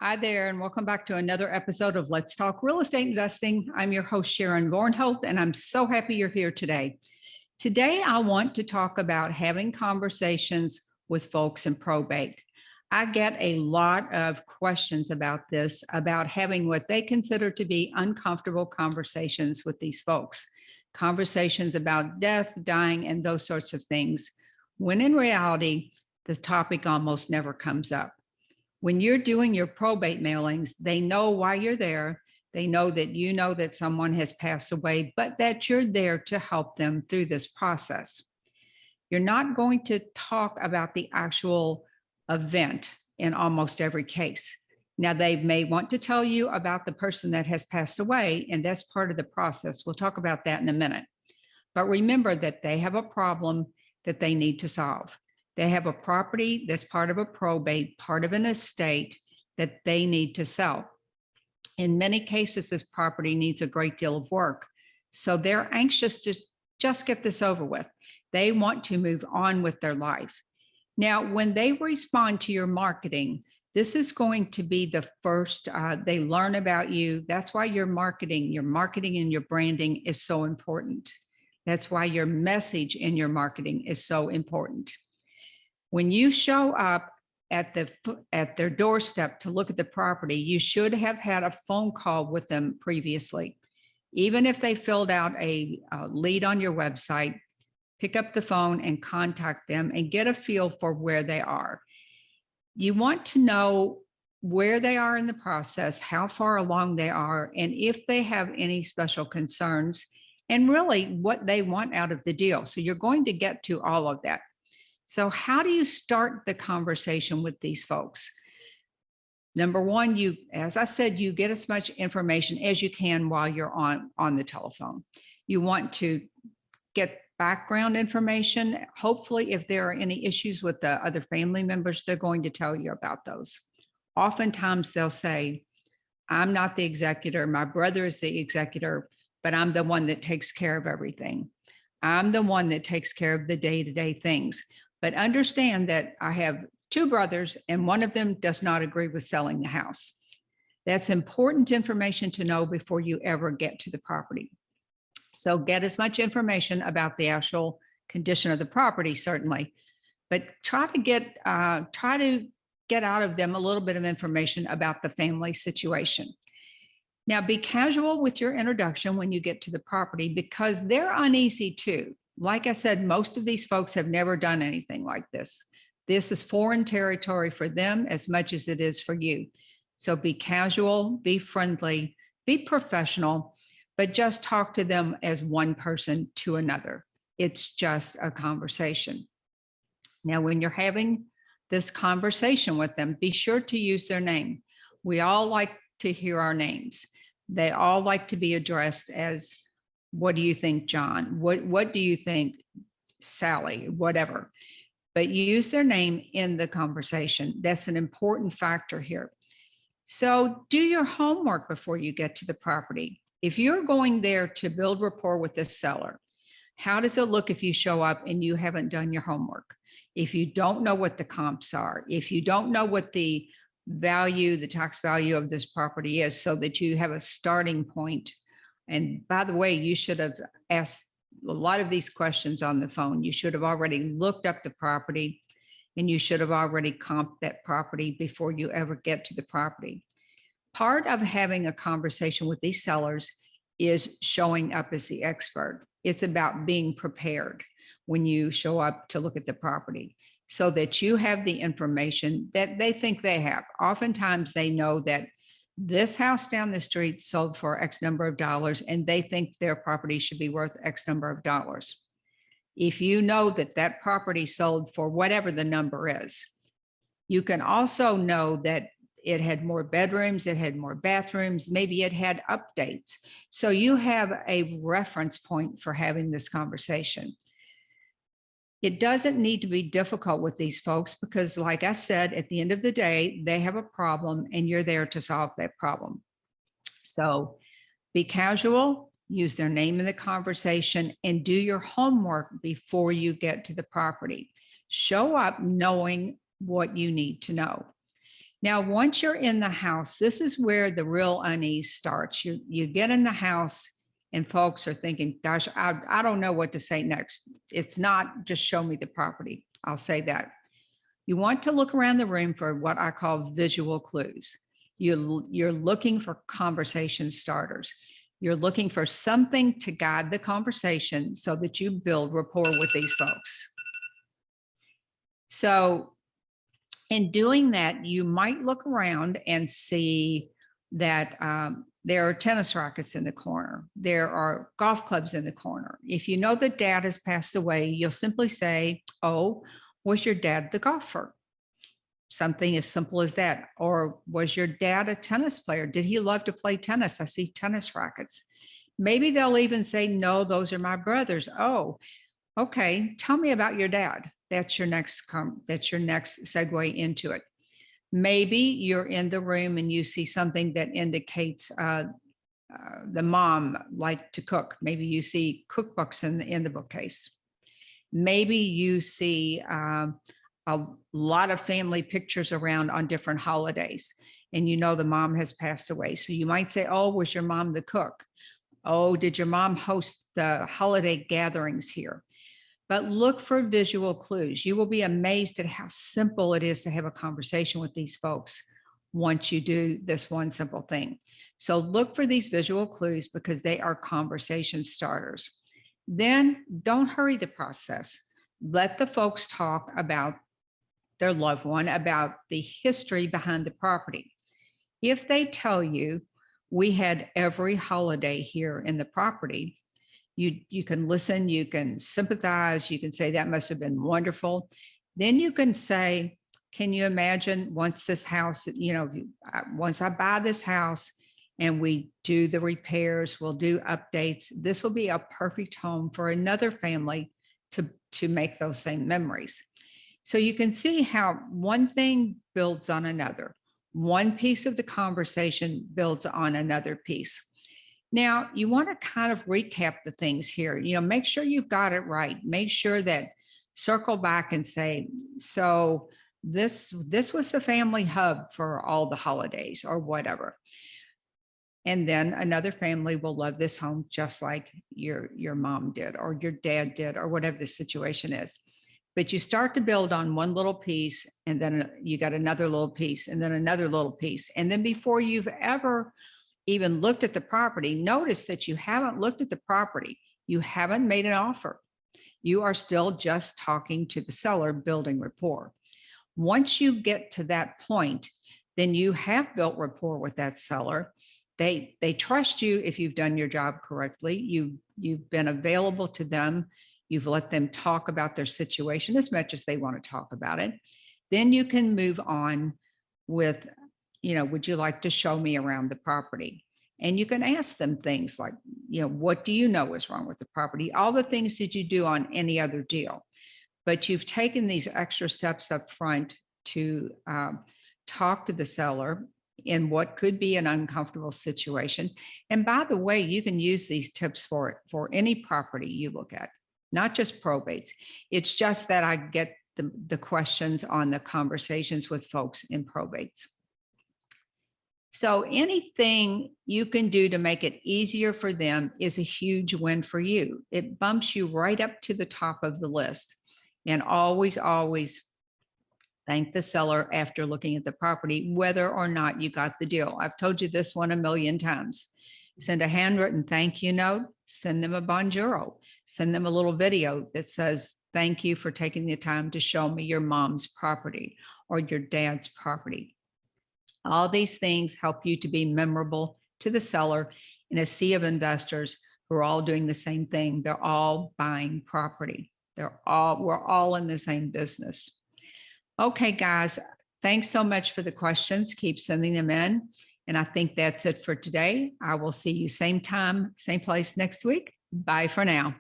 Hi there, and welcome back to another episode of Let's Talk Real Estate Investing. I'm your host, Sharon Gornholt, and I'm so happy you're here today. Today, I want to talk about having conversations with folks in probate. I get a lot of questions about this, about having what they consider to be uncomfortable conversations with these folks, conversations about death, dying, and those sorts of things, when in reality, the topic almost never comes up. When you're doing your probate mailings, they know why you're there. They know that someone has passed away, but that you're there to help them through this process. You're not going to talk about the actual event in almost every case. Now, they may want to tell you about the person that has passed away, and that's part of the process. We'll talk about that in a minute. But remember that they have a problem that they need to solve. They have a property that's part of a probate, part of an estate that they need to sell. In many cases, this property needs a great deal of work. So they're anxious to just get this over with. They want to move on with their life. Now, when they respond to your marketing, this is going to be the first they learn about you. That's why your marketing and your branding is so important. That's why your message in your marketing is so important. When you show up at their doorstep to look at the property, you should have had a phone call with them previously. Even if they filled out a lead on your website, pick up the phone and contact them and get a feel for where they are. You want to know where they are in the process, how far along they are, and if they have any special concerns, and really what they want out of the deal. So you're going to get to all of that. So how do you start the conversation with these folks? Number one, as I said, you get as much information as you can while you're on the telephone. You want to get background information. Hopefully, if there are any issues with the other family members, they're going to tell you about those. Oftentimes they'll say, I'm not the executor, my brother is the executor, but I'm the one that takes care of everything. I'm the one that takes care of the day-to-day things. But understand that I have two brothers and one of them does not agree with selling the house. That's important information to know before you ever get to the property. So get as much information about the actual condition of the property, certainly, but try to get out of them a little bit of information about the family situation. Now, be casual with your introduction when you get to the property because they're uneasy too. Like I said, most of these folks have never done anything like this. This is foreign territory for them as much as it is for you. So be casual, be friendly, be professional, but just talk to them as one person to another. It's just a conversation. Now, when you're having this conversation with them, be sure to use their name. We all like to hear our names. They all like to be addressed as, what do you think, John? What do you think, Sally? Whatever. But use their name in the conversation. That's an important factor here. So do your homework before you get to the property. If you're going there to build rapport with the seller, how does it look if you show up and you haven't done your homework? If you don't know what the comps are, if you don't know what the tax value of this property is, so that you have a starting point. And by the way, you should have asked a lot of these questions on the phone. You should have already looked up the property and you should have already comped that property before you ever get to the property. Part of having a conversation with these sellers is showing up as the expert. It's about being prepared when you show up to look at the property so that you have the information that they think they have. Oftentimes they know that this house down the street sold for X number of dollars and they think their property should be worth X number of dollars. If you know that that property sold for whatever the number is, you can also know that it had more bedrooms, it had more bathrooms, maybe it had updates. So you have a reference point for having this conversation. It doesn't need to be difficult with these folks because, like I said, at the end of the day, they have a problem and you're there to solve that problem. So be casual, use their name in the conversation, and do your homework before you get to the property. Show up knowing what you need to know. Now, once you're in the house, this is where the real unease starts. You get in the house and folks are thinking, gosh, I don't know what to say next. It's not just show me the property. I'll say that. You want to look around the room for what I call visual clues. You're looking for conversation starters. You're looking for something to guide the conversation so that you build rapport with these folks. So in doing that, you might look around and see that there are tennis rackets in the corner. There are golf clubs in the corner. If you know that dad has passed away, you'll simply say, oh, was your dad the golfer? Something as simple as that. Or was your dad a tennis player? Did he love to play tennis? I see tennis rackets. Maybe they'll even say, no, those are my brothers. Oh, okay. Tell me about your dad. That's your next segue into it. Maybe you're in the room and you see something that indicates the mom liked to cook. Maybe you see cookbooks in the bookcase. Maybe you see a lot of family pictures around on different holidays, and you know the mom has passed away. So you might say, oh, was your mom the cook? Oh, did your mom host the holiday gatherings here? But look for visual clues. You will be amazed at how simple it is to have a conversation with these folks once you do this one simple thing. So look for these visual clues because they are conversation starters. Then don't hurry the process. Let the folks talk about their loved one, about the history behind the property. If they tell you, we had every holiday here in the property, you can listen, you can sympathize, you can say that must have been wonderful. Then you can say, can you imagine once this house, once I buy this house and we do the repairs, we'll do updates, this will be a perfect home for another family to make those same memories. So you can see how one thing builds on another. One piece of the conversation builds on another piece. Now, you want to kind of recap the things here, make sure you've got it right. Make sure that circle back and say, so this was the family hub for all the holidays or whatever. And then another family will love this home just like your mom did or your dad did or whatever the situation is. But you start to build on one little piece and then you got another little piece and then another little piece. And then before you've ever even looked at the property, notice that you haven't looked at the property. You haven't made an offer. You are still just talking to the seller, building rapport. Once you get to that point, then you have built rapport with that seller. They trust you if you've done your job correctly. You've been available to them. You've let them talk about their situation as much as they want to talk about it. Then you can move on with, would you like to show me around the property? And you can ask them things like, what do you know is wrong with the property? All the things that you do on any other deal. But you've taken these extra steps up front to talk to the seller in what could be an uncomfortable situation. And by the way, you can use these tips for any property you look at, not just probates. It's just that I get the questions on the conversations with folks in probates. So anything you can do to make it easier for them is a huge win for you. It bumps you right up to the top of the list. And always, always thank the seller after looking at the property, whether or not you got the deal. I've told you this one a million times. Send a handwritten thank you note, send them a Bonjoro, send them a little video that says, thank you for taking the time to show me your mom's property or your dad's property. All these things help you to be memorable to the seller in a sea of investors who are all doing the same thing. They're all buying property. We're all in the same business. Okay, guys, thanks so much for the questions. Keep sending them in. And I think that's it for today. I will see you same time, same place next week. Bye for now.